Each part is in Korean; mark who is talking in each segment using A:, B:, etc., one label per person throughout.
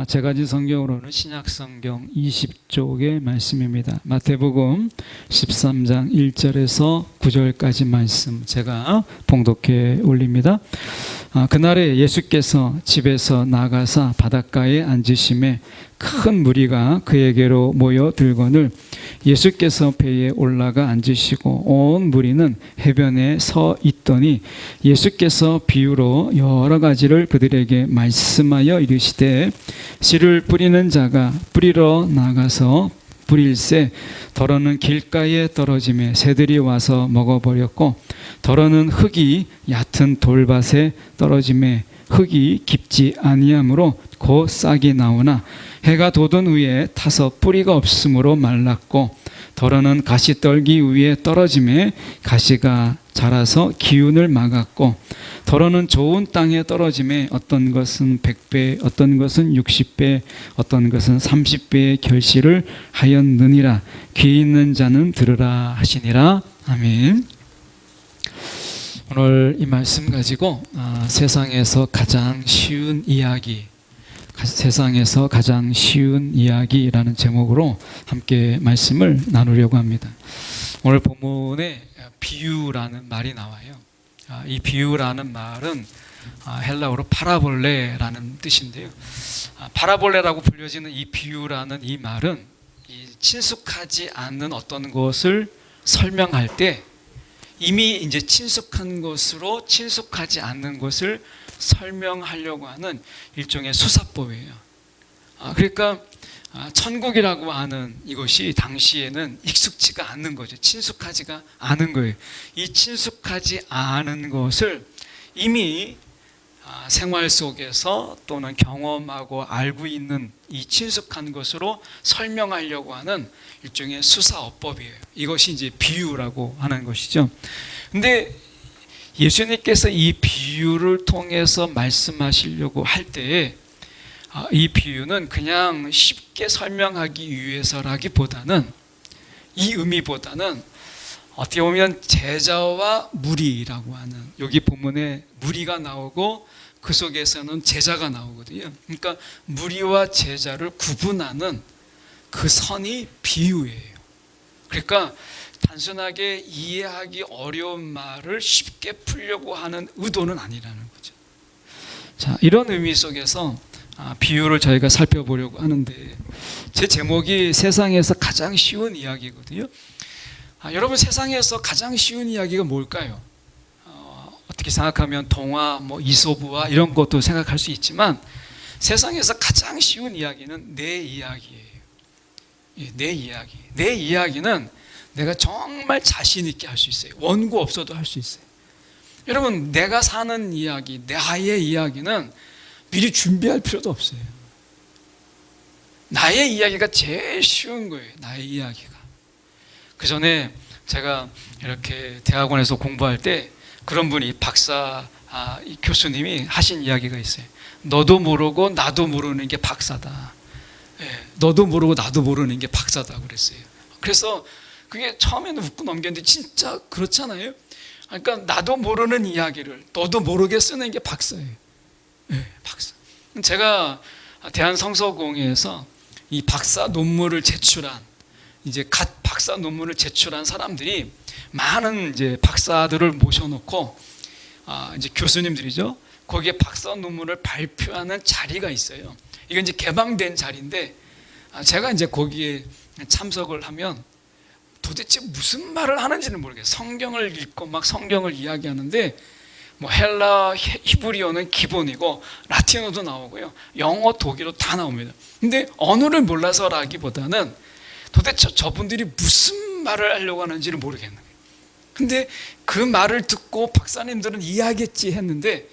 A: 제가 진 성경으로는 신약성경 20쪽의 말씀입니다. 마태복음 13장 1절에서 9절까지 말씀 제가 봉독해 올립니다. 그날에 예수께서 집에서 나가사 바닷가에 앉으심에 큰 무리가 그에게로 모여들거늘 예수께서 배에 올라가 앉으시고 온 무리는 해변에 서 있더니 예수께서 비유로 여러 가지를 그들에게 말씀하여 이르시되 씨를 뿌리는 자가 뿌리러 나가서 뿌릴새 더러는 길가에 떨어지매 새들이 와서 먹어버렸고 더러는 흙이 얕은 돌밭에 떨어지매 흙이 깊지 아니하므로 곧 싹이 나오나 해가 돋은 후에 타서 뿌리가 없으므로 말랐고 더러는 가시떨기 위에 떨어지매 가시가 자라서 기운을 막았고 더러는 좋은 땅에 떨어지매 어떤 것은 100배 어떤 것은 60배 어떤 것은 30배의 결실을 하였느니라. 귀 있는 자는 들으라 하시니라. 아멘. 오늘 이 말씀 가지고 세상에서 가장 쉬운 이야기, 세상에서 가장 쉬운 이야기라는 제목으로 함께 말씀을 나누려고 합니다. 오늘 본문에 비유라는 말이 나와요. 이 비유라는 말은 헬라어로 파라볼레라는 뜻인데요. 파라볼레라고 불려지는 이 비유라는 이 말은 친숙하지 않는 어떤 것을 설명할 때 이미 이제 친숙한 것으로 친숙하지 않는 것을 설명하려고 하는 일종의 수사법이에요. 그러니까 천국이라고 하는 이것이 당시에는 익숙지가 않는 거죠. 친숙하지가 않은 거예요. 이 친숙하지 않은 것을 이미 생활 속에서 또는 경험하고 알고 있는 이 친숙한 것으로 설명하려고 하는 일종의 수사어법이에요. 이것이 이제 비유라고 하는 것이죠. 근데 예수님께서 이 비유를 통해서 말씀하시려고 할 때에 이 비유는 그냥 쉽게 설명하기 위해서라기보다는 이 의미보다는 어떻게 보면 제자와 무리라고 하는 여기 본문에 무리가 나오고 그 속에서는 제자가 나오거든요. 그러니까 무리와 제자를 구분하는 그 선이 비유예요. 그러니까 단순하게 이해하기 어려운 말을 쉽게 풀려고 하는 의도는 아니라는 거죠. 자, 이런 의미 속에서 비유를 저희가 살펴보려고 하는데 제 제목이 세상에서 가장 쉬운 이야기거든요. 여러분 세상에서 가장 쉬운 이야기가 뭘까요? 어떻게 생각하면 동화, 이솝우화 이런 것도 생각할 수 있지만 세상에서 가장 쉬운 이야기는 내 이야기예요. 내 이야기. 내 이야기는 내가 정말 자신 있게 할 수 있어요. 원고 없어도 할 수 있어요. 여러분 내가 사는 이야기, 나의 이야기는 미리 준비할 필요도 없어요. 나의 이야기가 제일 쉬운 거예요. 나의 이야기가. 그 전에 제가 이렇게 대학원에서 공부할 때 그런 분이 박사 교수님이 하신 이야기가 있어요. 너도 모르고 나도 모르는 게 박사다. 너도 모르고 나도 모르는 게 박사다 그랬어요. 그래서 그게 처음에는 웃고 넘겼는데 진짜 그렇잖아요. 그러니까 나도 모르는 이야기를 너도 모르게 쓰는 게 박사예요. 박사. 제가 대한성서공회에서 이 박사 논문을 제출한 이제 갓 박사 논문을 제출한 사람들이 많은 이제 박사들을 모셔놓고 이제 교수님들이죠. 거기에 박사 논문을 발표하는 자리가 있어요. 이건 이제 개방된 자리인데 제가 이제 거기에 참석을 하면 도대체 무슨 말을 하는지는 모르겠어요. 성경을 읽고 막 성경을 이야기하는데 헬라, 히브리어는 기본이고 라틴어도 나오고요. 영어, 독일어 다 나옵니다. 근데 언어를 몰라서라기보다는 도대체 저분들이 무슨 말을 하려고 하는지를 모르겠는 거예요. 근데 그 말을 듣고 박사님들은 이해하겠지 했는데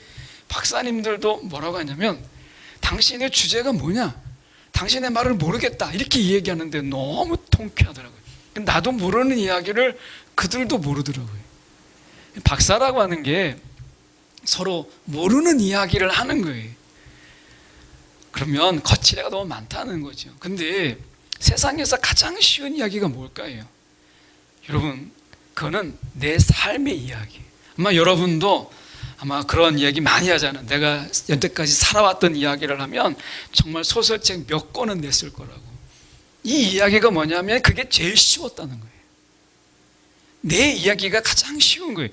A: 박사님들도 뭐라고 하냐면 당신의 주제가 뭐냐? 당신의 말을 모르겠다 이렇게 얘기하는데 너무 통쾌하더라고요. 나도 모르는 이야기를 그들도 모르더라고요. 박사라고 하는 게 서로 모르는 이야기를 하는 거예요. 그러면 거칠애가 너무 많다는 거죠. 근데 세상에서 가장 쉬운 이야기가 뭘까요? 여러분 그거는 내 삶의 이야기. 아마 여러분도 아마 그런 얘기 많이 하잖아요. 내가 여태까지 살아왔던 이야기를 하면 정말 소설책 몇 권은 냈을 거라고. 이 이야기가 뭐냐면 그게 제일 쉬웠다는 거예요. 내 이야기가 가장 쉬운 거예요.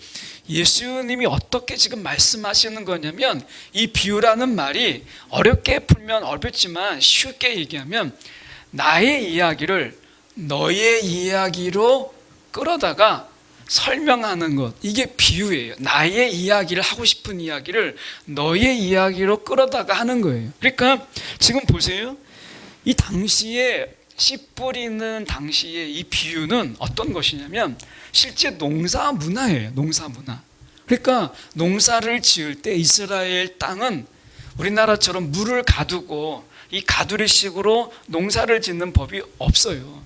A: 예수님이 어떻게 지금 말씀하시는 거냐면 이 비유라는 말이 어렵게 풀면 어렵지만 쉽게 얘기하면 나의 이야기를 너의 이야기로 끌어다가 설명하는 것, 이게 비유예요. 나의 이야기를, 하고 싶은 이야기를 너의 이야기로 끌어다가 하는 거예요. 그러니까 지금 보세요. 이 당시에 씨 뿌리는 당시에 이 비유는 어떤 것이냐면 실제 농사 문화예요. 농사 문화. 그러니까 농사를 지을 때 이스라엘 땅은 우리나라처럼 물을 가두고 이 가두리식으로 농사를 짓는 법이 없어요.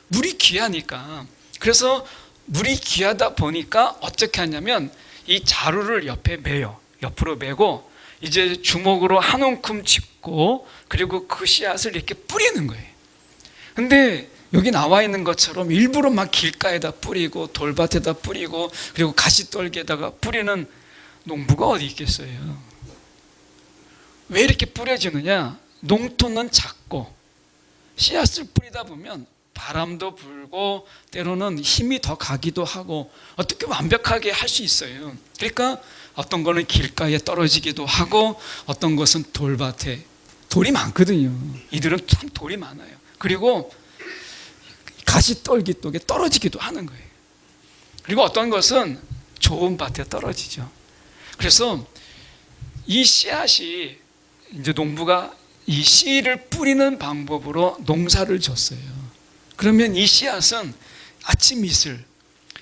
A: 물이 귀하니까. 그래서 물이 귀하다 보니까 어떻게 하냐면 이 자루를 옆에 매요. 옆으로 매고 이제 주먹으로 한 움큼 짚고 그리고 그 씨앗을 이렇게 뿌리는 거예요. 근데 여기 나와 있는 것처럼 일부러 막 길가에다 뿌리고 돌밭에다 뿌리고 그리고 가시떨기에다가 뿌리는 농부가 어디 있겠어요. 왜 이렇게 뿌려지느냐? 농토는 작고 씨앗을 뿌리다 보면 바람도 불고 때로는 힘이 더 가기도 하고 어떻게 완벽하게 할 수 있어요. 그러니까 어떤 거는 길가에 떨어지기도 하고 어떤 것은 돌밭에, 돌이 많거든요. 이들은 참 돌이 많아요. 그리고 가시떨기 쪽에 떨어지기도 하는 거예요. 그리고 어떤 것은 좋은 밭에 떨어지죠. 그래서 이 씨앗이 이제 농부가 이 씨를 뿌리는 방법으로 농사를 졌어요. 그러면 이 씨앗은 아침 이슬,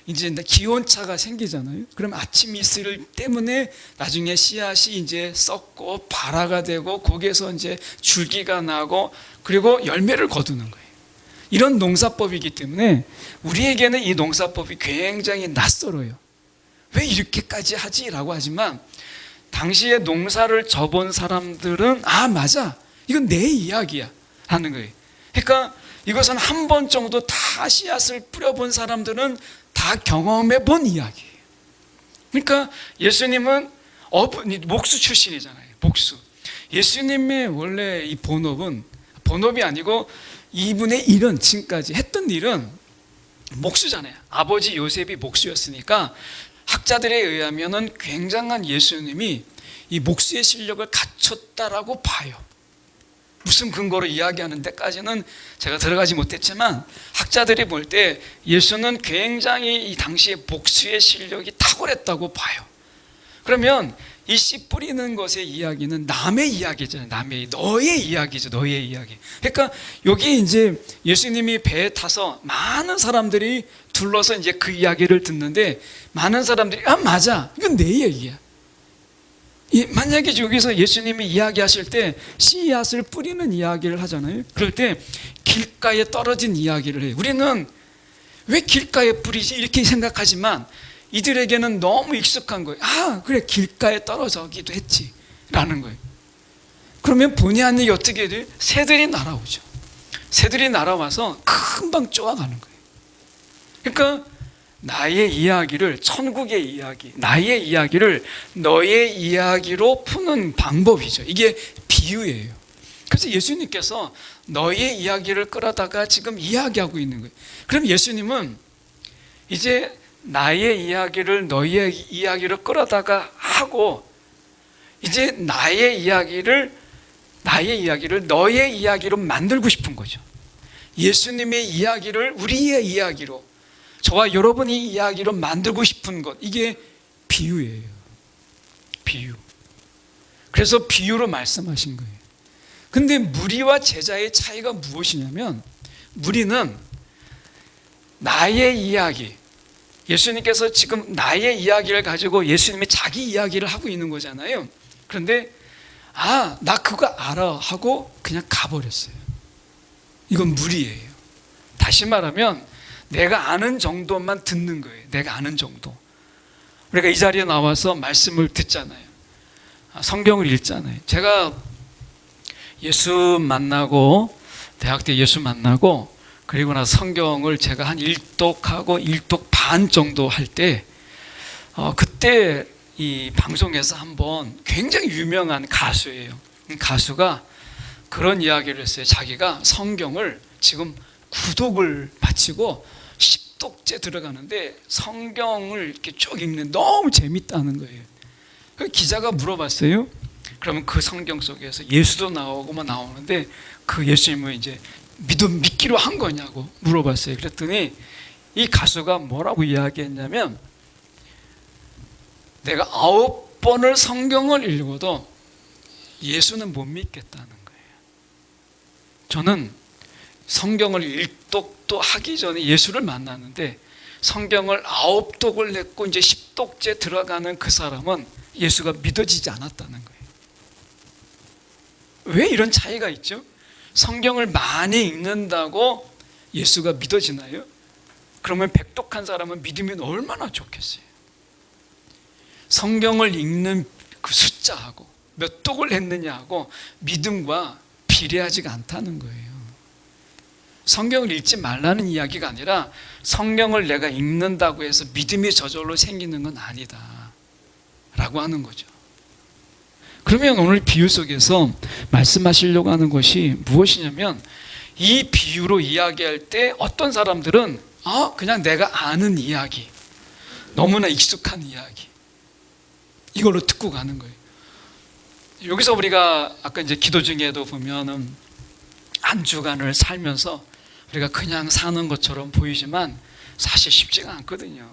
A: 이제 기온차가 생기잖아요. 그럼 아침 이슬 때문에 나중에 씨앗이 이제 썩고 발화가 되고 거기에서 이제 줄기가 나고 그리고 열매를 거두는 거예요. 이런 농사법이기 때문에 우리에게는 이 농사법이 굉장히 낯설어요. 왜 이렇게까지 하지? 라고 하지만 당시에 농사를 져본 사람들은 아 맞아, 이건 내 이야기야 하는 거예요. 그러니까 이것은 한 번 정도 다 씨앗을 뿌려본 사람들은 다 경험해 본 이야기예요. 그러니까 예수님은 목수 출신이잖아요. 목수. 예수님의 원래 이 본업이 아니고 이분의 일은, 지금까지 했던 일은 목수잖아요. 아버지 요셉이 목수였으니까 학자들에 의하면은 굉장한 예수님이 이 목수의 실력을 갖췄다라고 봐요. 무슨 근거로 이야기하는 데까지는 제가 들어가지 못했지만 학자들이 볼 때 예수는 굉장히 이 당시에 목수의 실력이 탁월했다고 봐요. 그러면 이 씨 뿌리는 것의 이야기는 남의 이야기잖아요. 너의 이야기죠. 너의 이야기. 그러니까 여기 이제 예수님이 배에 타서 많은 사람들이 둘러서 이제 그 이야기를 듣는데 많은 사람들이 아 맞아, 이건 내 얘기야. 만약에 여기서 예수님이 이야기하실 때 씨앗을 뿌리는 이야기를 하잖아요. 그럴 때 길가에 떨어진 이야기를 해요. 우리는 왜 길가에 뿌리지? 이렇게 생각하지만 이들에게는 너무 익숙한 거예요. 아 그래, 길가에 떨어지기도 했지 라는 거예요. 그러면 본의 아니게 어떻게 돼요? 새들이 날아오죠. 새들이 날아와서 금방 쪼아가는 거예요. 그러니까 나의 이야기를, 천국의 이야기, 나의 이야기를 너의 이야기로 푸는 방법이죠. 이게 비유예요. 그래서 예수님께서 너의 이야기를 끌어다가 지금 이야기하고 있는 거예요. 그럼 예수님은 이제 나의 이야기를 너의 이야기로 끌어다가 하고 이제 나의 이야기를 너의 이야기로 만들고 싶은 거죠. 예수님의 이야기를 우리의 이야기로, 저와 여러분이 이야기로 만들고 싶은 것, 이게 비유예요. 비유. 그래서 비유로 말씀하신 거예요. 근데 무리와 제자의 차이가 무엇이냐면 무리는 나의 이야기, 예수님께서 지금 나의 이야기를 가지고 예수님이 자기 이야기를 하고 있는 거잖아요. 그런데 아, 나 그거 알아 하고 그냥 가버렸어요. 이건 무리예요. 다시 말하면 내가 아는 정도만 듣는 거예요. 내가 아는 정도. 우리가 이 자리에 나와서 말씀을 듣잖아요. 성경을 읽잖아요. 제가 예수 만나고 대학 때 예수 만나고 그리고 나서 성경을 제가 한 1독하고 1독 반 정도 할 때 그때 이 방송에서 한번 굉장히 유명한 가수예요. 가수가 그런 이야기를 했어요. 자기가 성경을 지금 구독을 마치고 10독째 들어가는데 성경을 이렇게 쭉 읽는 너무 재밌다는 거예요. 그 기자가 물어봤어요. 그러면 그 성경 속에서 예수도 나오고 막 나오는데 그 예수님을 이제 믿기로 한 거냐고 물어봤어요. 그랬더니 이 가수가 뭐라고 이야기했냐면, 내가 9번을 성경을 읽어도 예수는 못 믿겠다는 거예요. 저는 성경을 1독도 하기 전에 예수를 만났는데 성경을 9독을 냈고 이제 10독째 들어가는 그 사람은 예수가 믿어지지 않았다는 거예요. 왜 이런 차이가 있죠? 성경을 많이 읽는다고 예수가 믿어지나요? 그러면 백독한 사람은 믿으면 얼마나 좋겠어요. 성경을 읽는 그 숫자하고 몇 독을 했느냐하고 믿음과 비례하지가 않다는 거예요. 성경을 읽지 말라는 이야기가 아니라 성경을 내가 읽는다고 해서 믿음이 저절로 생기는 건 아니다 라고 하는 거죠. 그러면 오늘 비유 속에서 말씀하시려고 하는 것이 무엇이냐면, 이 비유로 이야기할 때 어떤 사람들은 그냥 내가 아는 이야기, 너무나 익숙한 이야기, 이걸로 듣고 가는 거예요. 여기서 우리가 아까 이제 기도 중에도 보면은 한 주간을 살면서 우리가 그냥 사는 것처럼 보이지만 사실 쉽지가 않거든요.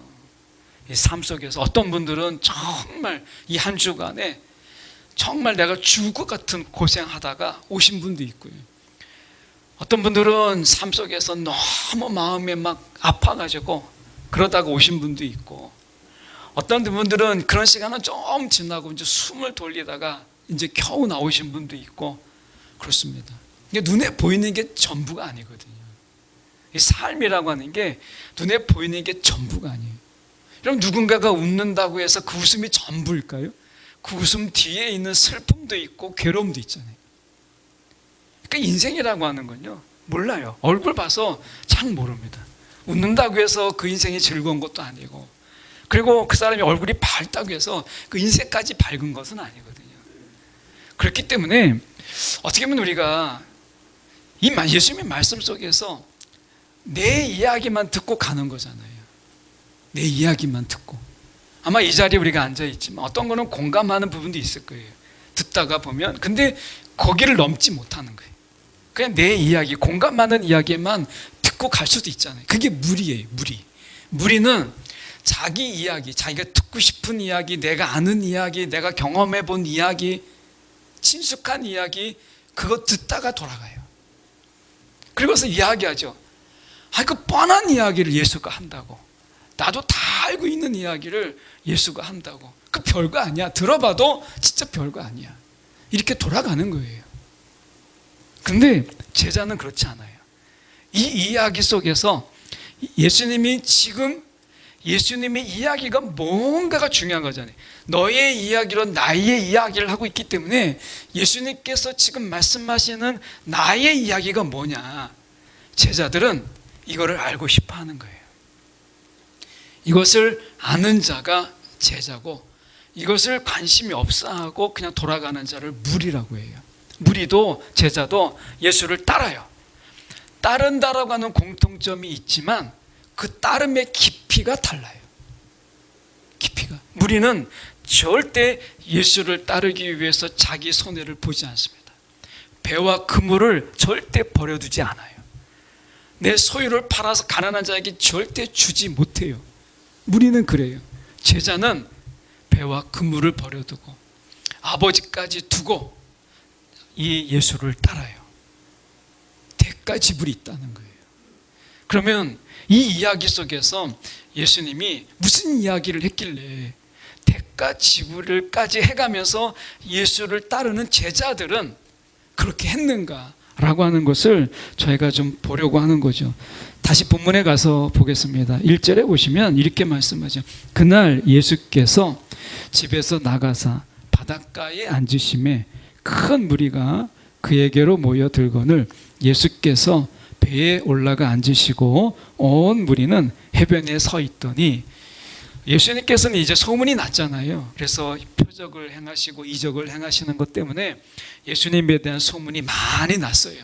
A: 이 삶 속에서 어떤 분들은 정말 이 한 주간에 정말 내가 죽을 것 같은 고생하다가 오신 분도 있고요. 어떤 분들은 삶 속에서 너무 마음에 막 아파가지고 그러다가 오신 분도 있고, 어떤 분들은 그런 시간은 좀 지나고 이제 숨을 돌리다가 이제 겨우 나오신 분도 있고 그렇습니다. 이게 눈에 보이는 게 전부가 아니거든요. 이 삶이라고 하는 게 눈에 보이는 게 전부가 아니에요. 그럼 누군가가 웃는다고 해서 그 웃음이 전부일까요? 그 웃음 뒤에 있는 슬픔도 있고 괴로움도 있잖아요. 그러니까 인생이라고 하는 건요, 몰라요. 얼굴 봐서 잘 모릅니다. 웃는다고 해서 그 인생이 즐거운 것도 아니고, 그리고 그 사람이 얼굴이 밝다고 해서 그 인생까지 밝은 것은 아니거든요. 그렇기 때문에 어떻게 보면 우리가 이 예수님의 말씀 속에서 내 이야기만 듣고 가는 거잖아요. 내 이야기만 듣고. 아마 이 자리에 우리가 앉아있지만 어떤 거는 공감하는 부분도 있을 거예요. 듣다가 보면. 근데 거기를 넘지 못하는 거예요. 그냥 내 이야기, 공감하는 이야기만 듣고 갈 수도 있잖아요. 그게 무리예요. 무리는 자기 이야기, 자기가 듣고 싶은 이야기, 내가 아는 이야기, 내가 경험해 본 이야기, 친숙한 이야기, 그거 듣다가 돌아가요. 그리고서 이야기하죠. 그 뻔한 이야기를 예수가 한다고. 나도 다 알고 있는 이야기를 예수가 한다고. 그 별거 아니야. 들어봐도 진짜 별거 아니야. 이렇게 돌아가는 거예요. 근데 제자는 그렇지 않아요. 이 이야기 속에서 예수님이 지금 예수님의 이야기가 뭔가가 중요한 거잖아요. 너의 이야기로 나의 이야기를 하고 있기 때문에 예수님께서 지금 말씀하시는 나의 이야기가 뭐냐, 제자들은 이거를 알고 싶어 하는 거예요. 이것을 아는 자가 제자고, 이것을 관심이 없어 하고 그냥 돌아가는 자를 무리라고 해요. 무리도 제자도 예수를 따라요. 따른다라고 하는 공통점이 있지만 그 따름의 깊이가 달라요. 깊이가. 무리는 절대 예수를 따르기 위해서 자기 손해를 보지 않습니다. 배와 그물을 절대 버려두지 않아요. 내 소유를 팔아서 가난한 자에게 절대 주지 못해요. 무리는 그래요. 제자는 배와 그물을 버려두고 아버지까지 두고 이 예수를 따라요. 대가 지불이 있다는 거예요. 그러면 이 이야기 속에서 예수님이 무슨 이야기를 했길래 대가 지불을까지 해가면서 예수를 따르는 제자들은 그렇게 했는가라고 하는 것을 저희가 좀 보려고 하는 거죠. 다시 본문에 가서 보겠습니다. 1절에 보시면 이렇게 말씀하죠. 그날 예수께서 집에서 나가사 바닷가에 앉으심에 큰 무리가 그에게로 모여들거늘 예수께서 배에 올라가 앉으시고 온 무리는 해변에 서 있더니, 예수님께서는 이제 소문이 났잖아요. 그래서 표적을 행하시고 이적을 행하시는 것 때문에 예수님에 대한 소문이 많이 났어요.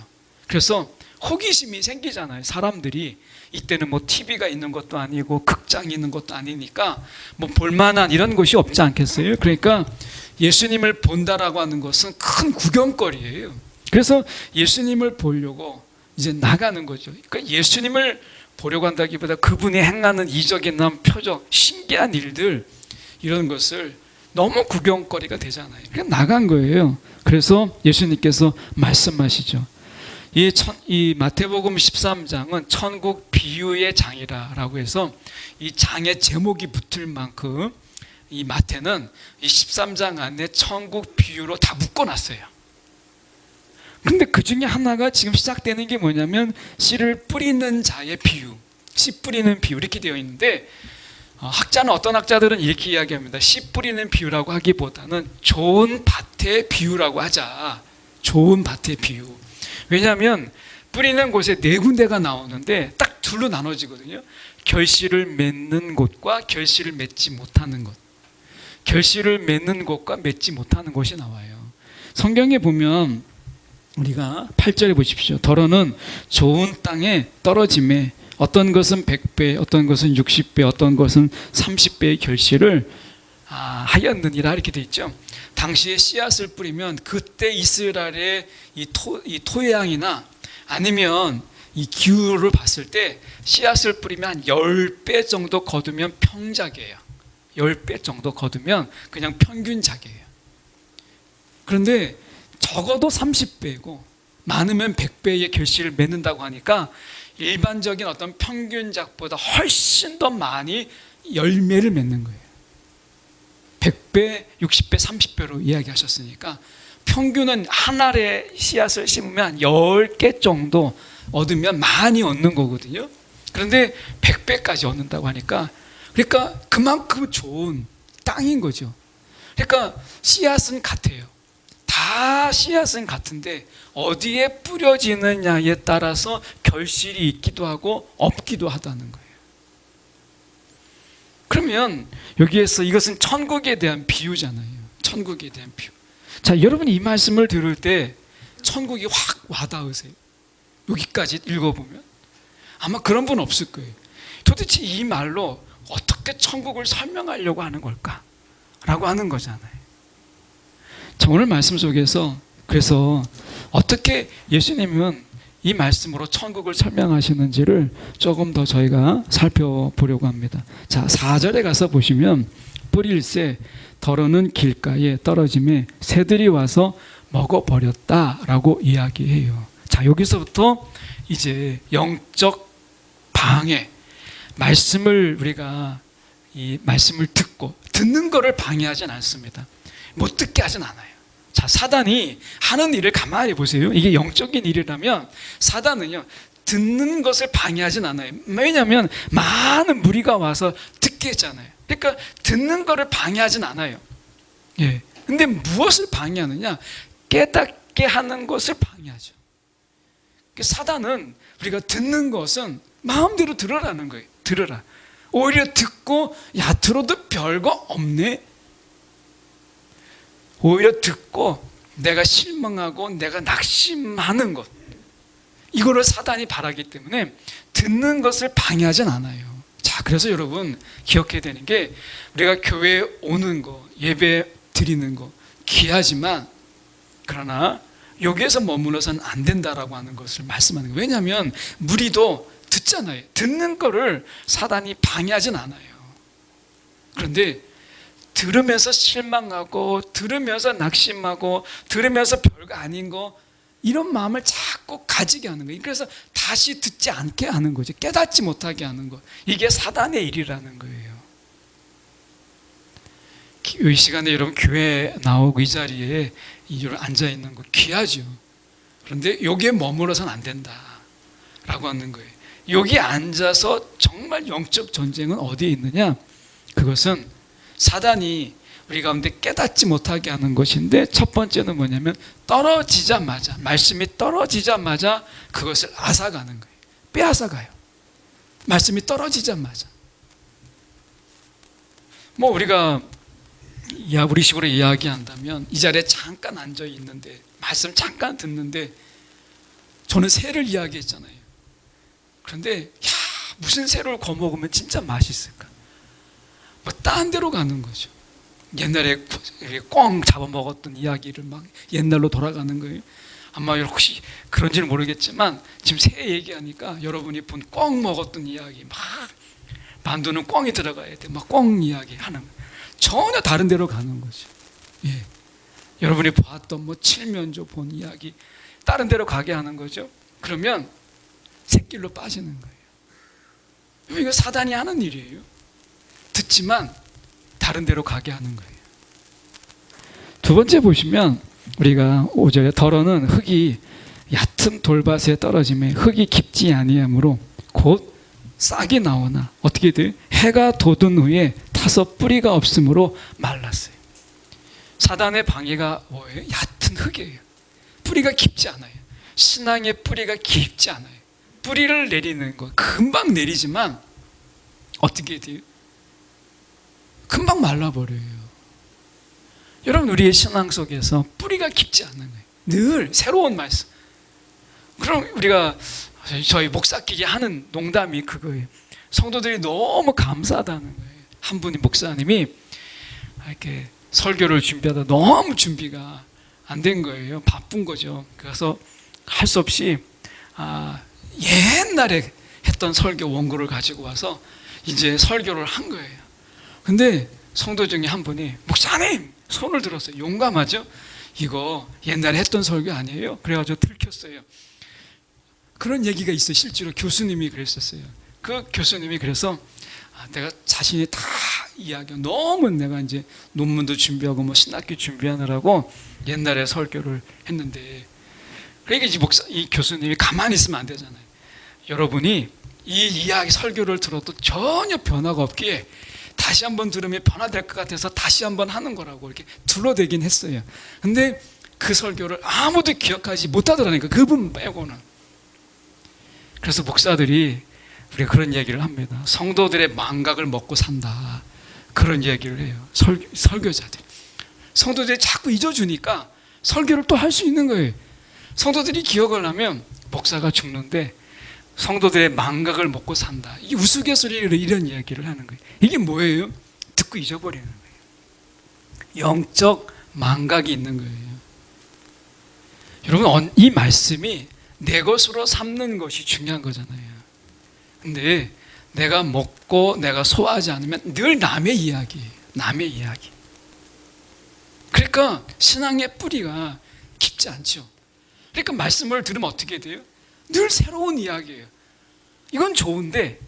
A: 그래서 호기심이 생기잖아요. 사람들이 이때는 뭐 TV가 있는 것도 아니고 극장이 있는 것도 아니니까 뭐 볼만한 이런 곳이 없지 않겠어요? 그러니까 예수님을 본다라고 하는 것은 큰 구경거리예요. 그래서 예수님을 보려고 이제 나가는 거죠. 그러니까 예수님을 보려고 한다기보다 그분이 행하는 이적이나 표적, 신기한 일들 이런 것을 너무 구경거리가 되잖아요. 그래서 나간 거예요. 그래서 예수님께서 말씀하시죠. 이 마태복음 13장은 천국 비유의 장이라고 해서 이 장의 제목이 붙을 만큼 이 마태는 이 13장 안에 천국 비유로 다 묶어놨어요. 근데 그 중에 하나가 지금 시작되는 게 뭐냐면 씨를 뿌리는 자의 비유, 씨 뿌리는 비유 이렇게 되어 있는데 학자는 어떤 학자들은 이렇게 이야기합니다. 씨 뿌리는 비유라고 하기보다는 좋은 밭의 비유라고 하자. 좋은 밭의 비유. 왜냐하면 뿌리는 곳에 네 군데가 나오는데 딱 둘로 나눠지거든요. 결실을 맺는 곳과 결실을 맺지 못하는 곳. 결실을 맺는 곳과 맺지 못하는 곳이 나와요. 성경에 보면 우리가 8절에 보십시오. 더러는 좋은 땅에 떨어짐에 어떤 것은 100배, 어떤 것은 60배, 어떤 것은 30배의 결실을 하였느니라 이렇게 돼 있죠. 당시에 씨앗을 뿌리면 그때 이스라엘의 이 토양이나 아니면 이 기후를 봤을 때 씨앗을 뿌리면 한 10배 정도 거두면 평작이에요. 10배 정도 거두면 그냥 평균작이에요. 그런데 적어도 30배고 많으면 100배의 결실을 맺는다고 하니까 일반적인 어떤 평균작보다 훨씬 더 많이 열매를 맺는 거예요. 100배, 60배, 30배로 이야기하셨으니까 평균은 한 알의 씨앗을 심으면 10개 정도 얻으면 많이 얻는 거거든요. 그런데 100배까지 얻는다고 하니까 그러니까 그만큼 좋은 땅인 거죠. 그러니까 씨앗은 같아요. 다 씨앗은 같은데 어디에 뿌려지느냐에 따라서 결실이 있기도 하고 없기도 하다는 거예요. 그러면 여기에서 이것은 천국에 대한 비유잖아요. 천국에 대한 비유. 자, 여러분이 이 말씀을 들을 때 천국이 확 와닿으세요? 여기까지 읽어보면 아마 그런 분 없을 거예요. 도대체 이 말로 어떻게 천국을 설명하려고 하는 걸까? 라고 하는 거잖아요. 자, 오늘 말씀 속에서 그래서 어떻게 예수님은 이 말씀으로 천국을 설명하시는지를 조금 더 저희가 살펴보려고 합니다. 자, 4절에 가서 보시면 뿌릴새 더러는 길가에 떨어짐에 새들이 와서 먹어버렸다라고 이야기해요. 자, 여기서부터 이제 영적 방해, 말씀을 우리가 이 말씀을 듣는 것을 방해하진 않습니다. 못 듣게 하진 않아요. 자, 사단이 하는 일을 가만히 보세요. 이게 영적인 일이라면 사단은요 듣는 것을 방해하진 않아요. 왜냐하면 많은 무리가 와서 듣게 했잖아요. 그러니까 듣는 것을 방해하진 않아요. 예. 근데 무엇을 방해하느냐? 깨닫게 하는 것을 방해하죠. 사단은 우리가 듣는 것은 마음대로 들으라는 거예요. 들으라. 오히려 듣고 야 들어도 별거 없네. 오히려 듣고 내가 실망하고 내가 낙심하는 것, 이거를 사단이 바라기 때문에 듣는 것을 방해하진 않아요. 자, 그래서 여러분 기억해야 되는 게 우리가 교회에 오는 거, 예배 드리는 거 귀하지만 그러나 여기에서 머물러서는 안 된다라고 하는 것을 말씀하는 거예요. 왜냐하면 무리도 듣잖아요. 듣는 거를 사단이 방해하진 않아요. 그런데 들으면서 실망하고 들으면서 낙심하고 들으면서 별거 아닌 거 이런 마음을 자꾸 가지게 하는 거예요. 그래서 다시 듣지 않게 하는 거죠. 깨닫지 못하게 하는 것. 이게 사단의 일이라는 거예요. 이 시간에 여러분 교회에 나오고 이 자리에 앉아있는 거 귀하죠. 그런데 여기에 머물러서는 안 된다라고 하는 거예요. 여기 앉아서 정말 영적 전쟁은 어디에 있느냐? 그것은 사단이 우리 가운데 깨닫지 못하게 하는 것인데 첫 번째는 뭐냐면 떨어지자마자 말씀이 떨어지자마자 그것을 앗아가는 거예요. 빼앗아가요. 말씀이 떨어지자마자. 뭐 우리가 우리 식으로 이야기한다면 이 자리에 잠깐 앉아 있는데 말씀 잠깐 듣는데 저는 새를 이야기했잖아요. 그런데 무슨 새를 거먹으면 진짜 맛있을까? 뭐 딴 데로 가는 거죠. 옛날에 꽁 잡아먹었던 이야기를 막 옛날로 돌아가는 거예요. 아마 혹시 그런지는 모르겠지만 지금 새 얘기하니까 여러분이 본 꽁 먹었던 이야기 막 만두는 꽁이 들어가야 돼. 막 꽁 이야기 하는 거예요. 전혀 다른 데로 가는 거죠. 예. 여러분이 봤던 뭐 칠면조 본 이야기 다른 데로 가게 하는 거죠. 그러면 새길로 빠지는 거예요. 이거 사단이 하는 일이에요. 듣지만 다른 데로 가게 하는 거예요. 두 번째 보시면 우리가 5절에 더러는 흙이 얕은 돌밭에 떨어짐에 흙이 깊지 아니하므로 곧 싹이 나오나 어떻게 돼요? 해가 돋은 후에 타서 뿌리가 없으므로 말랐어요. 사단의 방해가 뭐예요? 얕은 흙이에요. 뿌리가 깊지 않아요. 신앙의 뿌리가 깊지 않아요. 뿌리를 내리는 거 금방 내리지만 어떻게 돼요? 금방 말라버려요. 여러분 우리의 신앙 속에서 뿌리가 깊지 않은 거예요. 늘 새로운 말씀. 그럼 우리가 저희 목사끼리 하는 농담이 그거예요. 성도들이 너무 감사하다는 거예요. 한 분이 목사님이 이렇게 설교를 준비하다 너무 준비가 안 된 거예요. 바쁜 거죠. 그래서 할 수 없이 옛날에 했던 설교 원고를 가지고 와서 이제 설교를 한 거예요. 근데 성도 중에 한 분이 목사님 손을 들었어요. 용감하죠? 이거 옛날에 했던 설교 아니에요? 그래가지고 들켰어요. 그런 얘기가 있어요. 실제로 교수님이 그랬었어요. 그 교수님이 그래서 내가 자신이 다 이야기하고 너무 내가 이제 논문도 준비하고 뭐 신학기 준비하느라고 옛날에 설교를 했는데 그러니까 이 교수님이 가만히 있으면 안 되잖아요. 여러분이 이 이야기 설교를 들어도 전혀 변화가 없기에 다시 한번 들으면 변화될 것 같아서 다시 한번 하는 거라고 이렇게 둘러대긴 했어요. 근데 그 설교를 아무도 기억하지 못하더라니까. 그분 빼고는. 그래서 목사들이 우리가 그런 얘기를 합니다. 성도들의 망각을 먹고 산다. 그런 얘기를 해요. 설교자들. 성도들이 자꾸 잊어주니까 설교를 또 할 수 있는 거예요. 성도들이 기억을 하면 목사가 죽는데 성도들의 망각을 먹고 산다. 이 우스갯소리로 이런 이야기를 하는 거예요. 이게 뭐예요? 듣고 잊어버리는 거예요. 영적 망각이 있는 거예요. 여러분 이 말씀이 내 것으로 삼는 것이 중요한 거잖아요. 근데 내가 먹고 내가 소화하지 않으면 늘 남의 이야기예요. 남의 이야기. 그러니까 신앙의 뿌리가 깊지 않죠. 그러니까 말씀을 들으면 어떻게 돼요? 늘 새로운 이야기예요. 이건 좋은데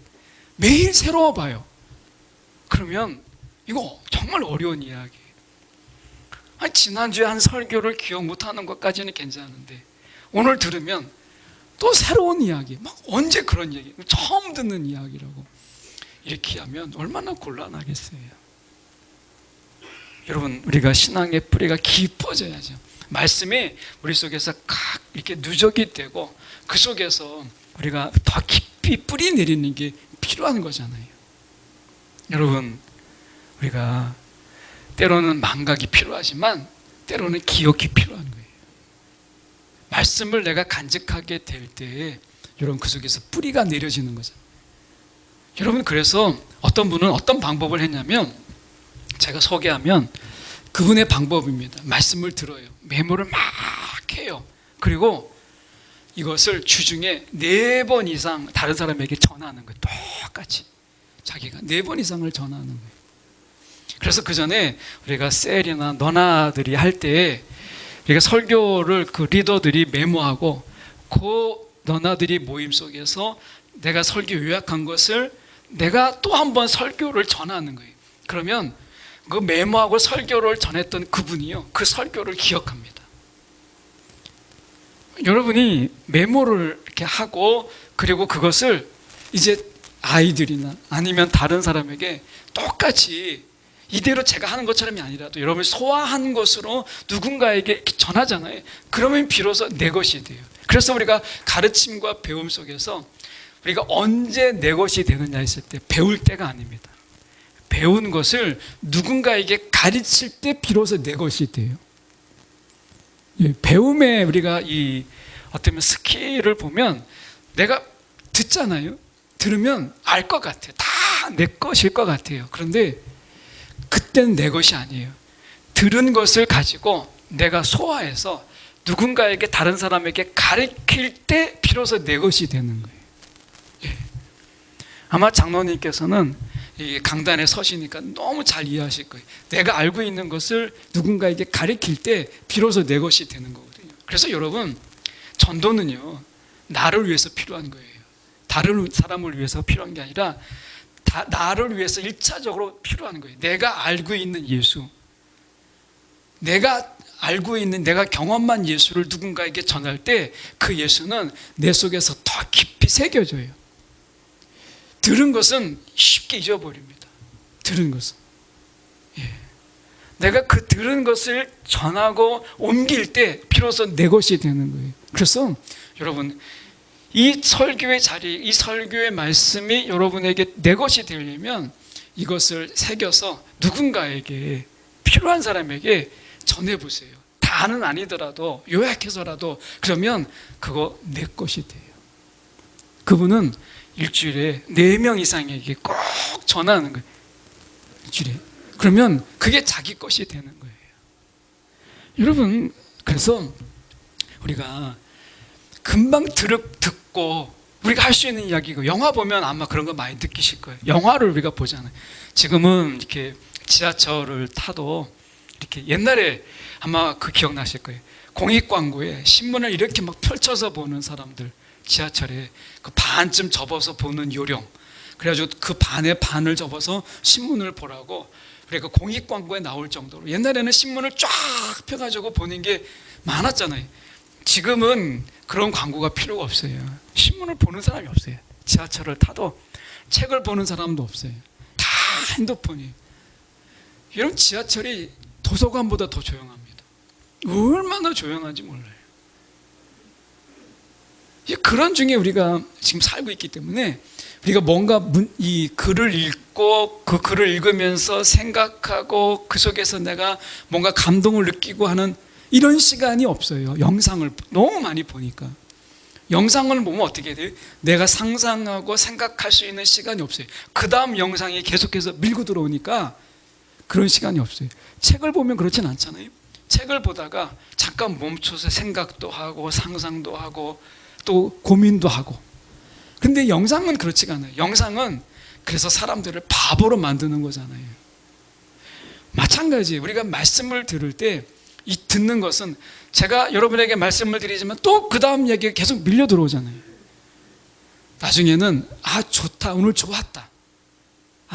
A: 매일 새로워 봐요. 그러면 이거 정말 어려운 이야기예요. 지난주에 한 설교를 기억 못하는 것까지는 괜찮은데 오늘 들으면 또 새로운 이야기, 막 언제 그런 얘기, 처음 듣는 이야기라고 이렇게 하면 얼마나 곤란하겠어요. 여러분 우리가 신앙의 뿌리가 깊어져야죠. 말씀이 우리 속에서 각 이렇게 누적이 되고 그 속에서 우리가 더 깊이 뿌리 내리는 게 필요한 거잖아요. 여러분 우리가 때로는 망각이 필요하지만 때로는 기억이 필요한 거예요. 말씀을 내가 간직하게 될 때에 여러분 그 속에서 뿌리가 내려지는 거죠. 여러분 그래서 어떤 분은 어떤 방법을 했냐면 제가 소개하면 그분의 방법입니다. 말씀을 들어요. 메모를 막 해요. 그리고 이것을 주중에 4번 이상 다른 사람에게 전하는 거예요. 똑같이 자기가 4번 이상을 전하는 거예요. 그래서 그 전에 우리가 셀이나 너나들이 할 때 우리가 설교를 그 리더들이 메모하고 그 너나들이 모임 속에서 내가 설교 요약한 것을 내가 또 한 번 설교를 전하는 거예요. 그러면 그 메모하고 설교를 전했던 그분이요, 그 설교를 기억합니다. 여러분이 메모를 이렇게 하고 그리고 그것을 이제 아이들이나 아니면 다른 사람에게 똑같이 이대로 제가 하는 것처럼이 아니라도 여러분이 소화한 것으로 누군가에게 이렇게 전하잖아요. 그러면 비로소 내 것이 돼요. 그래서 우리가 가르침과 배움 속에서 우리가 언제 내 것이 되느냐 했을 때 배울 때가 아닙니다. 배운 것을 누군가에게 가르칠 때 비로소 내 것이 돼요. 배움에 우리가 어떤 스킬을 보면 내가 듣잖아요. 들으면 알 것 같아요. 다 내 것일 것 같아요. 그런데 그때는 내 것이 아니에요. 들은 것을 가지고 내가 소화해서 누군가에게, 다른 사람에게 가르칠 때 비로소 내 것이 되는 거예요. 예. 아마 장로님께서는 이 강단에 서시니까 너무 잘 이해하실 거예요. 내가 알고 있는 것을 누군가에게 가르칠 때 비로소 내 것이 되는 거거든요. 그래서 여러분, 전도는요, 나를 위해서 필요한 거예요. 다른 사람을 위해서 필요한 게 아니라 나를 위해서 1차적으로 필요한 거예요. 내가 알고 있는 예수, 내가 알고 있는, 내가 경험한 예수를 누군가에게 전할 때 그 예수는 내 속에서 더 깊이 새겨져요. 들은 것은 쉽게 잊어버립니다. 들은 것은. 예. 내가 그 들은 것을 전하고 옮길 때 비로소 내 것이 되는 거예요. 그래서 여러분, 이 설교의 자리, 이 설교의 말씀이 여러분에게 내 것이 되려면 이것을 새겨서 누군가에게, 필요한 사람에게 전해보세요. 다는 아니더라도 요약해서라도, 그러면 그거 내 것이 돼요. 그분은 일주일에 4명 이상에게 꼭 전하는 거예요. 일주일에. 그러면 그게 자기 것이 되는 거예요. 여러분, 그래서 우리가 금방 듣고 우리가 할 수 있는 이야기고, 영화 보면 아마 그런 거 많이 느끼실 거예요. 영화를 우리가 보잖아요. 지금은 이렇게 지하철을 타도 이렇게, 옛날에 아마 그 기억나실 거예요. 공익 광고에 신문을 이렇게 막 펼쳐서 보는 사람들, 지하철에 그 반쯤 접어서 보는 요령, 그래가지고 그 반의 반을 접어서 신문을 보라고, 그러니까 공익 광고에 나올 정도로 옛날에는 신문을 쫙 펴가지고 보는 게 많았잖아요. 지금은 그런 광고가 필요가 없어요. 신문을 보는 사람이 없어요. 지하철을 타도 책을 보는 사람도 없어요. 다 핸드폰이에요. 여러분, 지하철이 도서관보다 더 조용합니다. 얼마나 조용한지 몰라요. 그런 중에 우리가 지금 살고 있기 때문에 우리가 뭔가 이 글을 읽고 그 글을 읽으면서 생각하고 그 속에서 내가 뭔가 감동을 느끼고 하는 이런 시간이 없어요. 영상을 너무 많이 보니까. 영상을 보면 어떻게 돼요? 내가 상상하고 생각할 수 있는 시간이 없어요. 그 다음 영상이 계속해서 밀고 들어오니까 그런 시간이 없어요. 책을 보면 그렇진 않잖아요. 책을 보다가 잠깐 멈춰서 생각도 하고 상상도 하고 또 고민도 하고. 근데 영상은 그렇지가 않아요. 영상은 그래서 사람들을 바보로 만드는 거잖아요. 마찬가지, 우리가 말씀을 들을 때 이 듣는 것은, 제가 여러분에게 말씀을 드리지만 또 그 다음 얘기가 계속 밀려 들어오잖아요. 나중에는 좋다, 오늘 좋았다,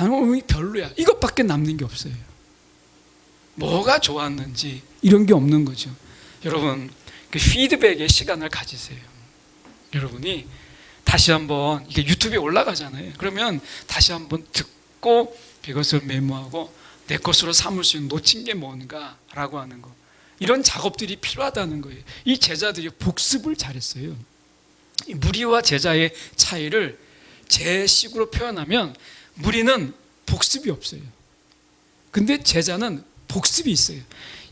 A: 오늘 별로야, 이것밖에 남는 게 없어요. 뭐가 좋았는지 이런 게 없는 거죠. 여러분, 그 피드백의 시간을 가지세요. 여러분이 다시 한번, 이게 유튜브에 올라가잖아요. 그러면 다시 한번 듣고 이것을 메모하고 내 것으로 삼을 수 있는, 놓친 게 뭔가라고 하는 거, 이런 작업들이 필요하다는 거예요. 이 제자들이 복습을 잘했어요. 이 무리와 제자의 차이를 제 식으로 표현하면, 무리는 복습이 없어요. 근데 제자는 복습이 있어요.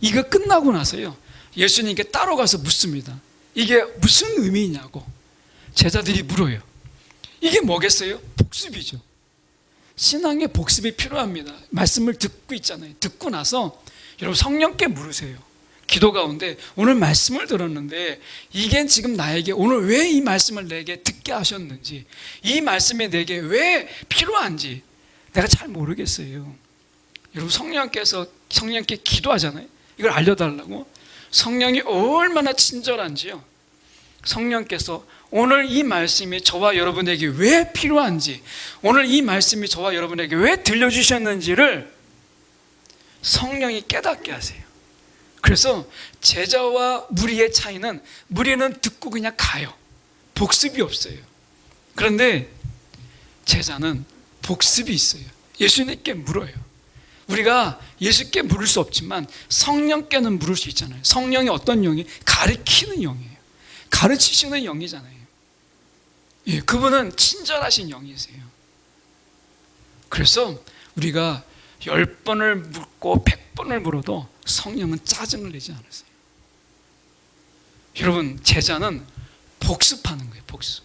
A: 이거 끝나고 나서요, 예수님께 따로 가서 묻습니다. 이게 무슨 의미냐고 제자들이 물어요. 이게 뭐겠어요? 복습이죠. 신앙의 복습이 필요합니다. 말씀을 듣고 있잖아요. 듣고 나서 여러분, 성령께 물으세요. 기도 가운데 오늘 말씀을 들었는데 이게 지금 나에게 오늘 왜 이 말씀을 내게 듣게 하셨는지, 이 말씀이 내게 왜 필요한지 내가 잘 모르겠어요. 여러분, 성령께 기도하잖아요. 이걸 알려달라고. 성령이 얼마나 친절한지요. 성령께서 오늘 이 말씀이 저와 여러분에게 왜 필요한지, 오늘 이 말씀이 저와 여러분에게 왜 들려주셨는지를 성령이 깨닫게 하세요. 그래서 제자와 무리의 차이는, 무리는 듣고 그냥 가요. 복습이 없어요. 그런데 제자는 복습이 있어요. 예수님께 물어요. 우리가 예수께 물을 수 없지만 성령께는 물을 수 있잖아요. 성령이 어떤 영이? 가르치는 영이에요. 가르치시는 영이잖아요. 예, 그분은 친절하신 영이세요. 그래서 우리가 10번을 묻고 100번을 물어도 성령은 짜증을 내지 않았어요. 여러분, 제자는 복습하는 거예요. 복습.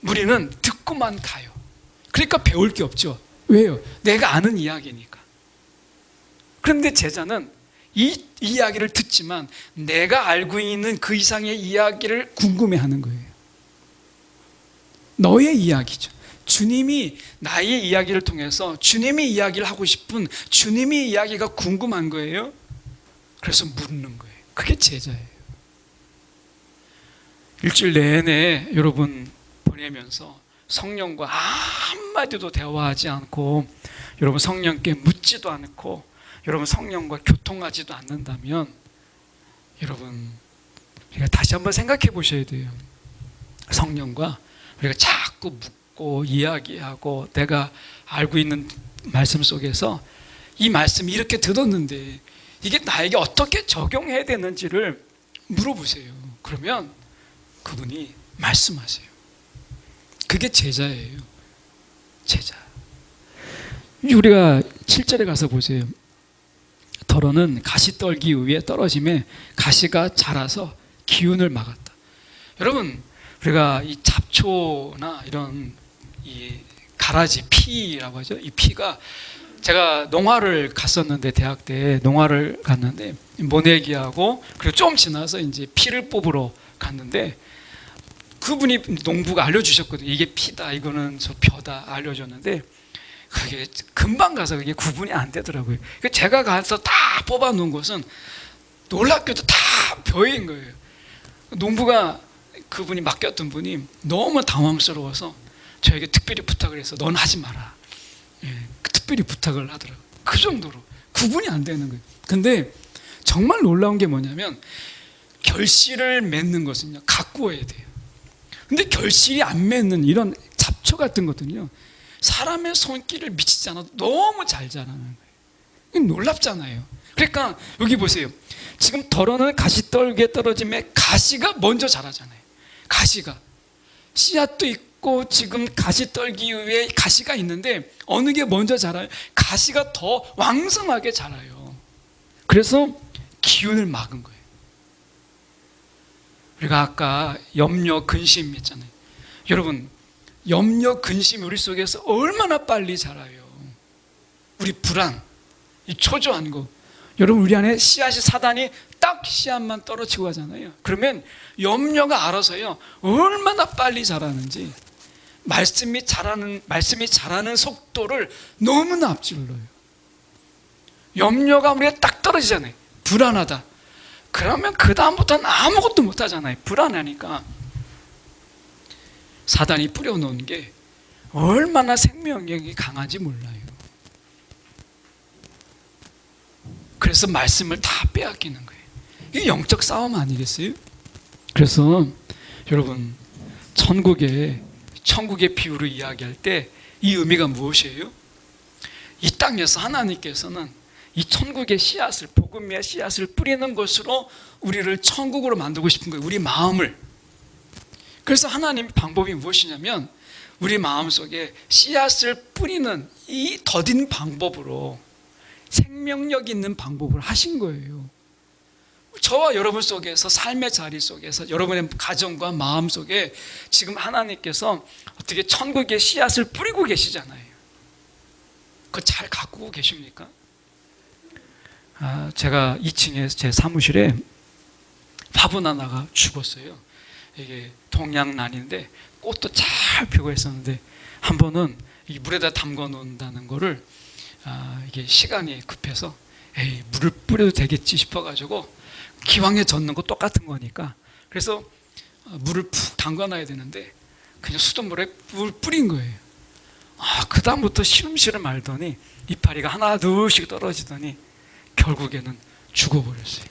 A: 우리는 듣고만 가요. 그러니까 배울 게 없죠. 왜요? 내가 아는 이야기니까. 그런데 제자는 이 이야기를 듣지만 내가 알고 있는 그 이상의 이야기를 궁금해하는 거예요. 너의 이야기죠. 주님이 나의 이야기를 통해서 주님이 이야기를 하고 싶은 주님의 이야기가 궁금한 거예요. 그래서 묻는 거예요. 그게 제자예요. 일주일 내내 여러분 보내면서 성령과 한마디도 대화하지 않고, 여러분 성령께 묻지도 않고, 여러분 성령과 교통하지도 않는다면, 여러분 우리가 다시 한번 생각해 보셔야 돼요. 성령과 우리가 자꾸 묻고 이야기하고, 내가 알고 있는 말씀 속에서 이 말씀이 이렇게 들었는데 이게 나에게 어떻게 적용해야 되는지를 물어보세요. 그러면 그분이 말씀하세요. 그게 제자예요. 제자. 우리가 7절에 가서 보세요. 더러는 가시떨기 위에 떨어짐에 가시가 자라서 기운을 막았다. 여러분, 우리가 이 잡초나 이런 이 가라지 피라고 하죠. 이 피가, 제가 농화를 갔었는데, 대학 때 농화를 갔는데 모내기하고, 그리고 좀 지나서 이제 피를 뽑으러 갔는데, 그분이 농부가 알려주셨거든요. 이게 피다, 이거는 저 벼다 알려줬는데, 그게 금방 가서 그게 구분이 안 되더라고요. 제가 가서 다 뽑아놓은 것은 놀랍게도 다 벼인 거예요. 농부가, 그분이 맡겼던 분이 너무 당황스러워서 저에게 특별히 부탁을 해서 넌 하지 마라. 특별히 부탁을 하더라고요. 그 정도로 구분이 안 되는 거예요. 근데 정말 놀라운 게 뭐냐면, 결실을 맺는 것은요, 가꾸어야 돼요. 근데 결실이 안 맺는 이런 잡초 같은 것들은요, 사람의 손길을 미치지 않아도 너무 잘 자라는 거예요. 놀랍잖아요. 그러니까 여기 보세요. 지금 더러는 가시떨기에 떨어짐에 가시가 먼저 자라잖아요. 가시가, 씨앗도 있고 지금 가시떨기 위에 가시가 있는데 어느 게 먼저 자라요? 가시가 더 왕성하게 자라요. 그래서 기운을 막은 거예요. 우리가 아까 염려, 근심 했잖아요. 여러분, 염려, 근심이 우리 속에서 얼마나 빨리 자라요. 우리 불안, 이 초조한 거. 여러분, 우리 안에 씨앗이, 사단이 딱 씨앗만 떨어지고 하잖아요. 그러면 염려가 알아서요, 얼마나 빨리 자라는지, 말씀이 자라는 속도를 너무나 앞질러요. 염려가 우리가 딱 떨어지잖아요. 불안하다. 그러면 그 다음부터는 아무것도 못하잖아요. 불안하니까. 사단이 뿌려놓은 게 얼마나 생명력이 강한지 몰라요. 그래서 말씀을 다 빼앗기는 거예요. 이게 영적 싸움 아니겠어요? 그래서 여러분, 천국의 비유를 이야기할 때 이 의미가 무엇이에요? 이 땅에서 하나님께서는 이 천국의 씨앗을, 복음의 씨앗을 뿌리는 것으로 우리를 천국으로 만들고 싶은 거예요. 우리 마음을. 그래서 하나님 방법이 무엇이냐면, 우리 마음속에 씨앗을 뿌리는 이 더딘 방법으로, 생명력 있는 방법을 하신 거예요. 저와 여러분 속에서, 삶의 자리 속에서, 여러분의 가정과 마음 속에 지금 하나님께서 어떻게 천국의 씨앗을 뿌리고 계시잖아요. 그거 잘 가꾸고 계십니까? 제가 2층에 제 사무실에 화분 하나가 죽었어요. 이게 동양란인데 꽃도 잘 피고 있었는데, 한 번은 이 물에다 담궈 놓는다는 거를, 이게 시간이 급해서 물을 뿌려도 되겠지 싶어가지고, 기왕에 젓는 거 똑같은 거니까, 그래서 물을 푹 담궈 놔야 되는데 그냥 수돗물에 물 뿌린 거예요. 그 다음부터 시름시름 알더니 이파리가 하나 둘씩 떨어지더니 결국에는 죽어버렸어요.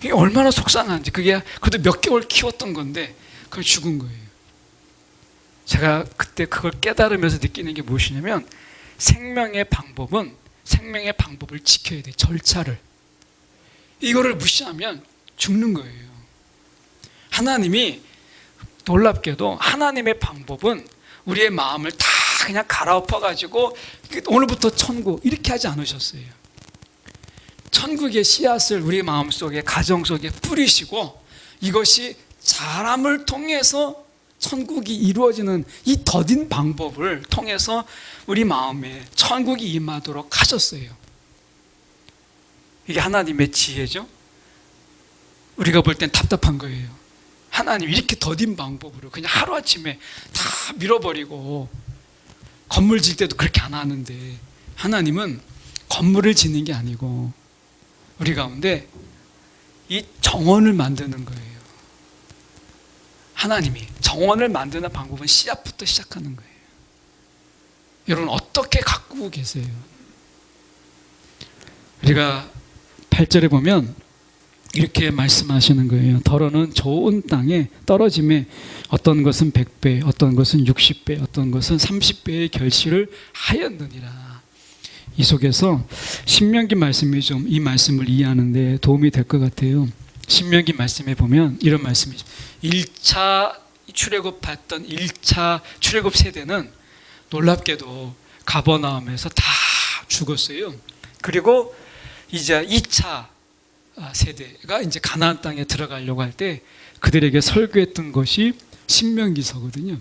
A: 이게 얼마나 속상한지. 그게 그래도 몇 개월 키웠던 건데 그냥 죽은 거예요. 제가 그때 그걸 깨달으면서 느끼는 게 무엇이냐면, 생명의 방법을 지켜야 돼요. 절차를. 이거를 무시하면 죽는 거예요. 하나님이 놀랍게도, 하나님의 방법은 우리의 마음을 다 그냥 갈아엎어가지고 오늘부터 천국 이렇게 하지 않으셨어요. 천국의 씨앗을 우리 마음속에, 가정 속에 뿌리시고 이것이 사람을 통해서 천국이 이루어지는 이 더딘 방법을 통해서 우리 마음에 천국이 임하도록 하셨어요. 이게 하나님의 지혜죠. 우리가 볼 땐 답답한 거예요. 하나님 이렇게 더딘 방법으로 그냥 하루아침에 다 밀어버리고 건물 질 때도 그렇게 안 하는데, 하나님은 건물을 짓는 게 아니고 우리 가운데 이 정원을 만드는 거예요. 하나님이 정원을 만드는 방법은 씨앗부터 시작하는 거예요. 여러분 어떻게 가꾸고 계세요? 우리가 8절에 보면 이렇게 말씀하시는 거예요. 더러는 좋은 땅에 떨어짐에 어떤 것은 100배, 어떤 것은 60배, 어떤 것은 30배의 결실을 하였느니라. 이 속에서 신명기 말씀이 좀 이 말씀을 이해하는 데 도움이 될 것 같아요. 신명기 말씀에 보면 이런 말씀이 있습니다. 1차 출애굽 받던 1차 출애굽 세대는 놀랍게도 가버나움에서 다 죽었어요. 그리고 이제 2차 세대가 이제 가나안 땅에 들어가려고 할 때 그들에게 설교했던 것이 신명기서거든요.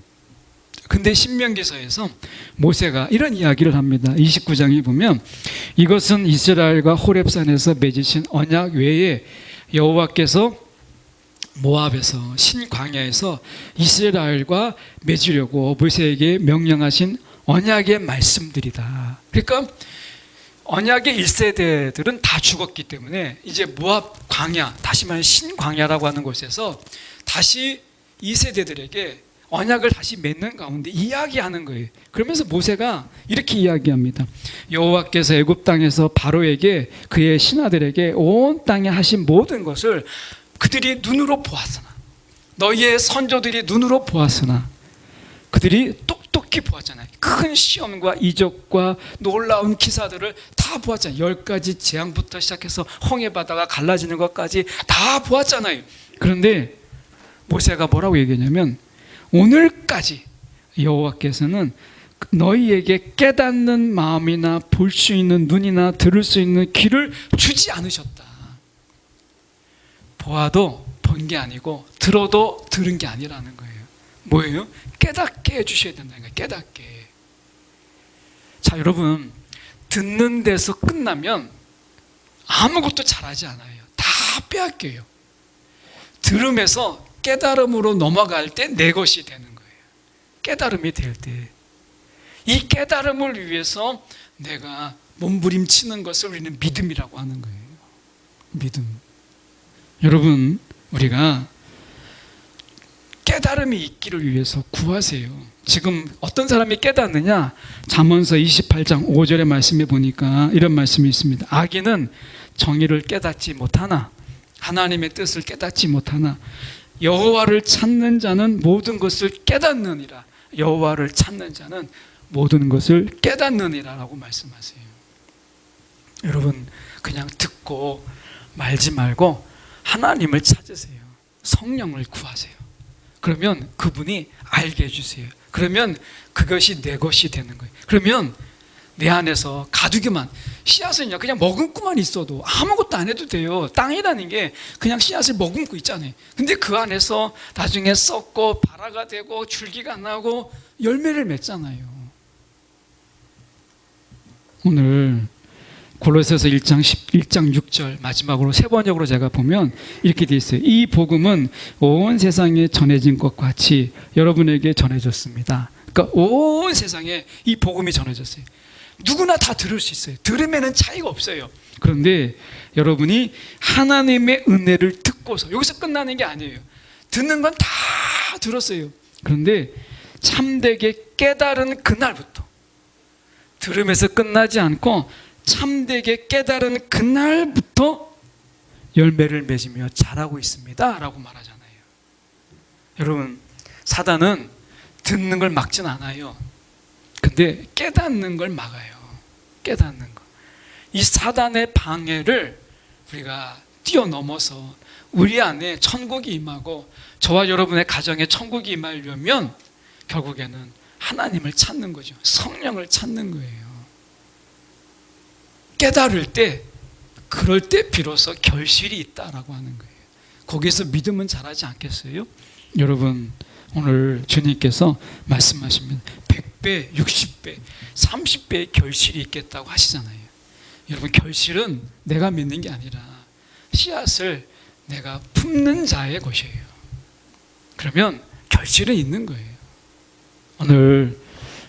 A: 근데 신명기서에서 모세가 이런 이야기를 합니다. 29장에 보면 이것은 이스라엘과 호렙산에서 맺으신 언약 외에 여호와께서 모압에서 신광야에서 이스라엘과 맺으려고 모세에게 명령하신 언약의 말씀들이다. 그러니까 언약의 1세대들은 다 죽었기 때문에 이제 모압 광야, 다시 말해 신광야라고 하는 곳에서 다시 2세대들에게 언약을 다시 맺는 가운데 이야기하는 거예요. 그러면서 모세가 이렇게 이야기합니다. 여호와께서 애굽 땅에서 바로에게 그의 신하들에게 온 땅에 하신 모든 것을 그들이 눈으로 보았으나, 너희의 선조들이 눈으로 보았으나, 그들이 똑똑히 보았잖아요. 큰 시험과 이적과 놀라운 기사들을 다 보았잖아요. 10가지 재앙부터 시작해서 홍해바다가 갈라지는 것까지 다 보았잖아요. 그런데 모세가 뭐라고 얘기했냐면 오늘까지 여호와께서는 너희에게 깨닫는 마음이나 볼 수 있는 눈이나 들을 수 있는 귀를 주지 않으셨다. 보아도 본 게 아니고 들어도 들은 게 아니라는 거예요. 뭐예요? 깨닫게 해주셔야 된다는 거예요. 깨닫게. 자, 여러분, 듣는 데서 끝나면 아무것도 잘하지 않아요. 다 빼앗겨요. 들음에서 깨달음으로 넘어갈 때 내 것이 되는 거예요. 깨달음이 될 때. 이 깨달음을 위해서 내가 몸부림치는 것을 우리는 믿음이라고 하는 거예요. 믿음. 여러분, 우리가 깨달음이 있기를 위해서 구하세요. 지금 어떤 사람이 깨닫느냐? 잠언서 28장 5절의 말씀에 보니까 이런 말씀이 있습니다. 악인은 정의를 깨닫지 못하나, 하나님의 뜻을 깨닫지 못하나, 여호와를 찾는 자는 모든 것을 깨닫느니라. 여호와를 찾는 자는 모든 것을 깨닫느니라 라고 말씀하세요. 여러분, 그냥 듣고 말지 말고 하나님을 찾으세요. 성령을 구하세요. 그러면 그분이 알게 해주세요. 그러면 그것이 내 것이 되는 거예요. 그러면 내 안에서 가두기만, 씨앗은요 그냥 머금고만 있어도 아무것도 안 해도 돼요. 땅이라는 게 그냥 씨앗을 머금고 있잖아요. 근데 그 안에서 나중에 썩고 발화가 되고 줄기가 나고 열매를 맺잖아요. 오늘 골로새서 1장 6절 마지막으로 세 번역으로 제가 보면 이렇게 돼 있어요. 이 복음은 온 세상에 전해진 것 같이 여러분에게 전해졌습니다. 그러니까 온 세상에 이 복음이 전해졌어요. 누구나 다 들을 수 있어요. 들으면은 차이가 없어요. 그런데 여러분이 하나님의 은혜를 듣고서, 여기서 끝나는 게 아니에요. 듣는 건 다 들었어요. 그런데 참되게 깨달은 그날부터, 들으면서 끝나지 않고 참되게 깨달은 그날부터 열매를 맺으며 자라고 있습니다 라고 말하잖아요. 여러분, 사단은 듣는 걸 막진 않아요. 근데 깨닫는 걸 막아요. 깨닫는 거. 이 사단의 방해를 우리가 뛰어넘어서 우리 안에 천국이 임하고 저와 여러분의 가정에 천국이 임하려면 결국에는 하나님을 찾는 거죠. 성령을 찾는 거예요. 깨달을 때, 그럴 때 비로소 결실이 있다라고 하는 거예요. 거기서 믿음은 자라지 않겠어요? 여러분, 오늘 주님께서 말씀하십니다. 100배, 60배, 30배의 결실이 있겠다고 하시잖아요. 여러분, 결실은 내가 믿는 게 아니라 씨앗을 내가 품는 자의 것이에요. 그러면 결실은 있는 거예요. 오늘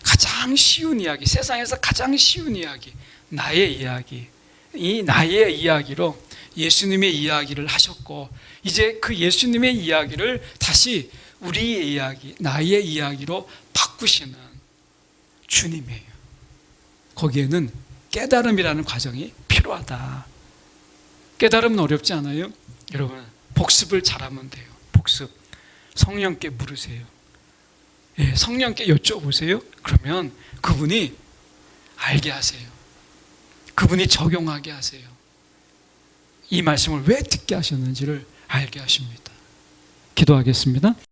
A: 가장 쉬운 이야기, 세상에서 가장 쉬운 이야기, 나의 이야기, 이 나의 이야기로 예수님의 이야기를 하셨고, 이제 그 예수님의 이야기를 다시 우리의 이야기, 나의 이야기로 바꾸시는 주님이에요. 거기에는 깨달음이라는 과정이 필요하다. 깨달음은 어렵지 않아요? 여러분, 복습을 잘하면 돼요. 복습. 성령께 물으세요. 예, 성령께 여쭤보세요. 그러면 그분이 알게 하세요. 그분이 적용하게 하세요. 이 말씀을 왜 듣게 하셨는지를 알게 하십니다. 기도하겠습니다.